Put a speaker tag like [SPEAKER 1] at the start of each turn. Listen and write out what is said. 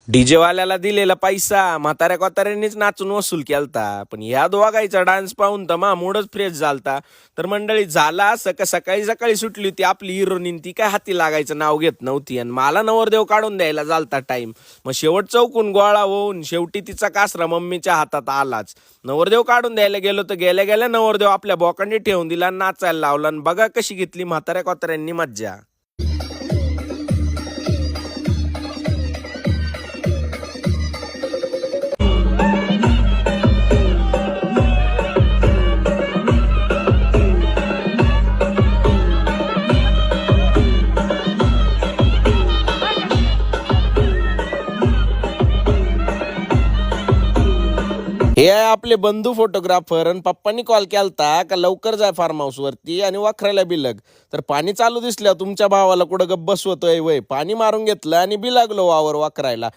[SPEAKER 1] DJ वाल्याला दिलेला पैसा म्हाताऱ्या कोताऱ्यांनीच नाचून वसूल केलता. पण ह्या दोघांचा डान्स पाहून तर मूडच फ्रेश झालता. तर मंडळी झाला असं का सकाळी सकाळी सुटली होती आपली हिरोईन, ती काय हाती लागायचं नाव घेत नव्हती आणि मला नवरदेव काढून द्यायला झालता टाइम. मग शेवट चौकून गोळा होऊन शेवटी तिचा कासरा मम्मीच्या हातात आलाच. नवरदेव काढून द्यायला गेलो तर गेल्या गेल्या नवरदेव आपल्या बोकांडी ठेवून दिला, नाचायला लावला आणि बघा कशी घेतली म्हाताऱ्या कोताऱ्यांनी मज्जा. हे आहे आपले बंधू फोटोग्राफर आणि पप्पांनी कॉल केलता का लवकर जाय फार्म हाऊस वरती आणि वाखरायला बिलग. तर पाणी चालू दिसलं तुमच्या भावाला कुठं गप्प बसवतोय वय, पाणी मारून घेतलं आणि बिलागलो वावर वाकरायला.